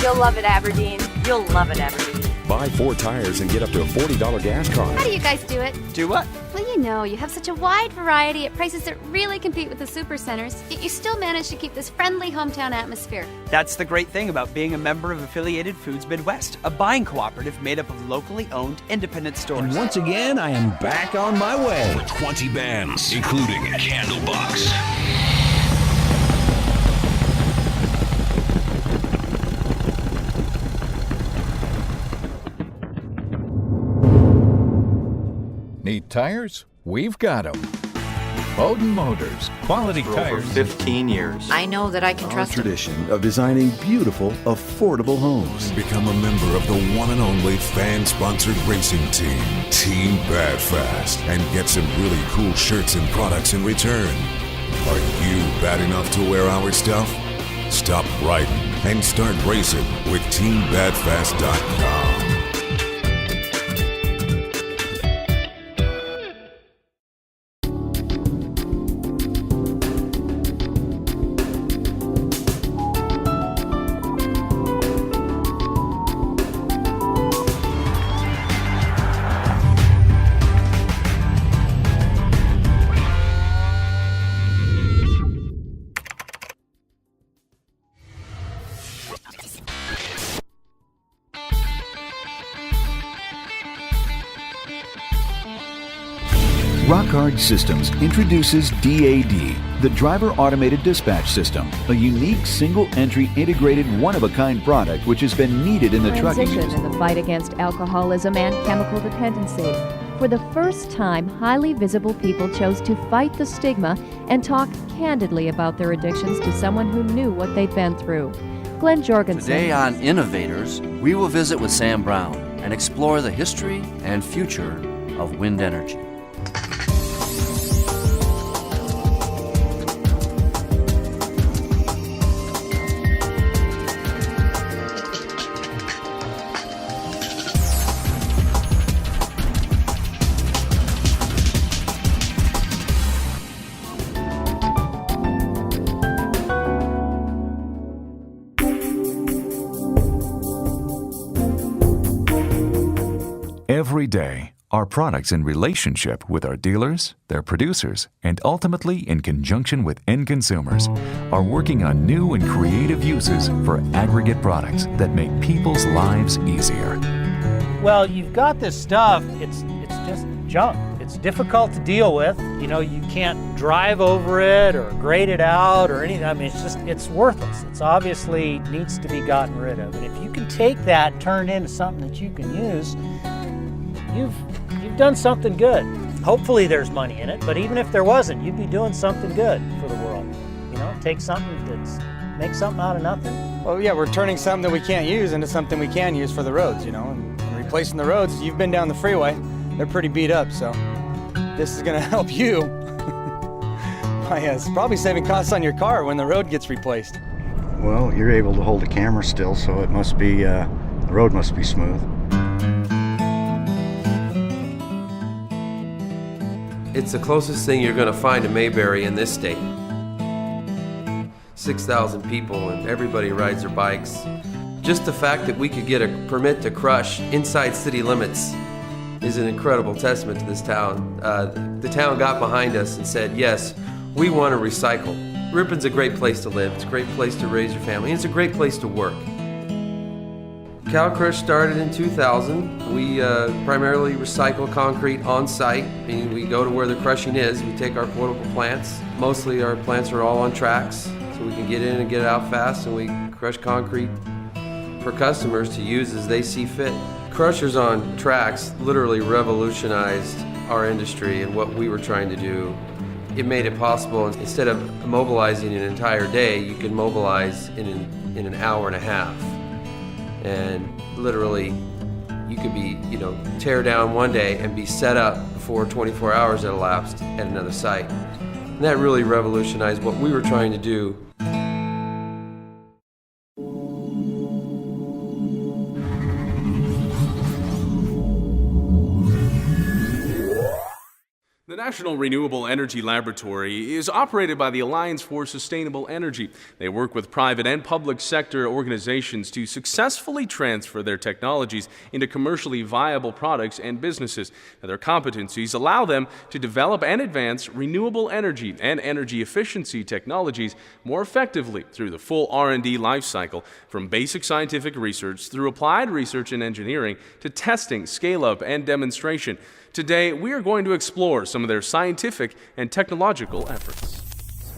You'll love it, Aberdeen. You'll love it, Aberdeen. Buy 4 tires and get up to a $40 gas card. How do you guys do it? Do what? Well, you have such a wide variety at prices that really compete with the supercenters, yet you still manage to keep this friendly hometown atmosphere. That's the great thing about being a member of Affiliated Foods Midwest, a buying cooperative made up of locally owned independent stores. And once again, I am back on my way. For 20 bands, including Candlebox. Need tires? We've got them. Bowden Motors, quality For tires. over 15 years. I know that I can trust them. Tradition of designing beautiful, affordable homes. Become a member of the one and only fan-sponsored racing team, Team Badfast, and get some really cool shirts and products in return. Are you bad enough to wear our stuff? Stop riding and start racing with TeamBadFast.com. Rockhard Systems introduces DAD, the Driver Automated Dispatch System, a unique single-entry integrated one-of-a-kind product which has been needed in the trucking Transition industry. in the fight against alcoholism and chemical dependency. For the first time, highly visible people chose to fight the stigma and talk candidly about their addictions to someone who knew what they'd been through. Glenn Jorgensen. Today on Innovators, we will visit with Sam Brown and explore the history and future of wind energy. Every day, our products in relationship with our dealers, their producers, and ultimately in conjunction with end consumers are working on new and creative uses for aggregate products that make people's lives easier. Well, you've got this stuff, it's just junk. It's difficult to deal with. You can't drive over it or grade it out or anything. I mean, it's worthless. It's obviously needs to be gotten rid of. And if you can take that, turn it into something that you can use, you've done something good. Hopefully there's money in it, but even if there wasn't, you'd be doing something good for the world. Take something make something out of nothing. Well, yeah, we're turning something that we can't use into something we can use for the roads, and replacing the roads. You've been down the freeway, they're pretty beat up, so this is gonna help you by probably saving costs on your car when the road gets replaced. Well, you're able to hold a camera still, so it must be, the road must be smooth. It's the closest thing you're going to find to Mayberry in this state. 6,000 people and everybody rides their bikes. Just the fact that we could get a permit to crush inside city limits is an incredible testament to this town. The town got behind us and said, yes, we want to recycle. Ripon's a great place to live. It's a great place to raise your family. And it's a great place to work. CalCrush started in 2000. We primarily recycle concrete on site, meaning we go to where the crushing is. We take our portable plants. Mostly our plants are all on tracks, so we can get in and get out fast, and we crush concrete for customers to use as they see fit. Crushers on tracks literally revolutionized our industry and what we were trying to do. It made it possible, instead of mobilizing an entire day, you could mobilize in an hour and a half. And literally, you could be, tear down one day and be set up before 24 hours had elapsed at another site. And that really revolutionized what we were trying to do. The National Renewable Energy Laboratory is operated by the Alliance for Sustainable Energy. They work with private and public sector organizations to successfully transfer their technologies into commercially viable products and businesses. Now, their competencies allow them to develop and advance renewable energy and energy efficiency technologies more effectively through the full R&D life cycle, from basic scientific research through applied research and engineering to testing, scale-up, and demonstration. Today, we are going to explore some of their scientific and technological efforts.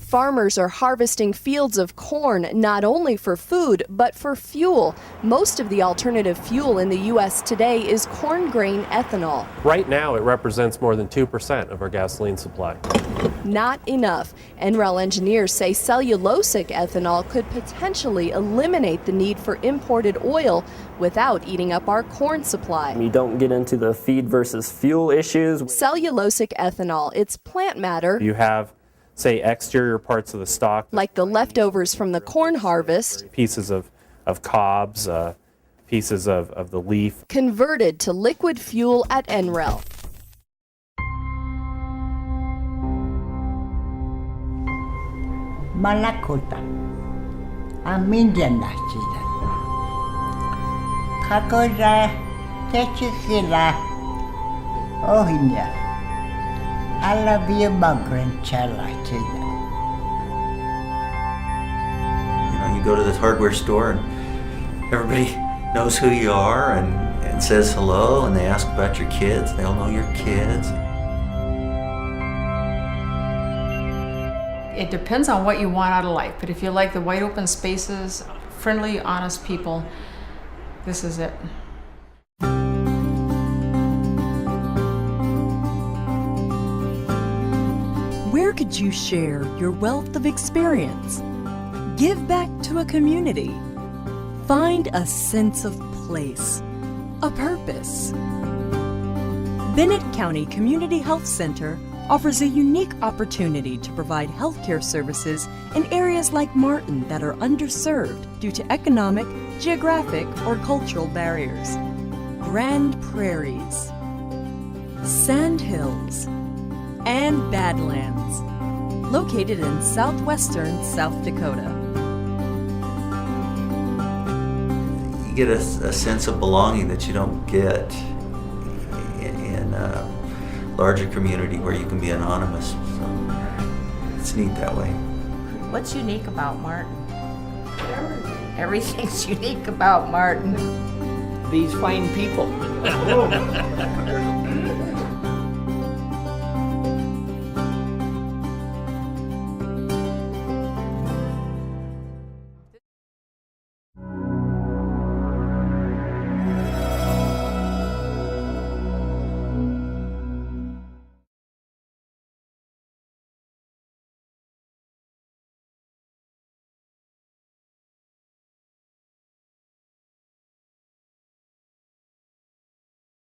Farmers are harvesting fields of corn not only for food, but for fuel. Most of the alternative fuel in the U.S. today is corn grain ethanol. Right now, it represents more than 2% of our gasoline supply. Not enough. NREL engineers say cellulosic ethanol could potentially eliminate the need for imported oil without eating up our corn supply. You don't get into the feed versus fuel issues. Cellulosic ethanol, it's plant matter. You have, say, exterior parts of the stalk, like the leftovers from the corn harvest, pieces of cobs, pieces of the leaf, converted to liquid fuel at NREL. Malakota, Amindian Nachida. Kakoja, Techikila, Ohinya. I love you, Margaret Chalachida. You know, you go to this hardware store and everybody knows who you are and says hello, and they ask about your kids. They all know your kids. It depends on what you want out of life, but if you like the wide open spaces, friendly, honest people, this is it. Where could you share your wealth of experience? Give back to a community. Find a sense of place, a purpose. Bennett County Community Health Center offers a unique opportunity to provide healthcare services in areas like Martin that are underserved due to economic, geographic, or cultural barriers. Grand Prairies, Sand Hills, and Badlands, located in southwestern South Dakota. You get a sense of belonging that you don't get in a larger community where you can be anonymous. So it's neat that way. What's unique about Martin? Everything's unique about Martin. These fine people.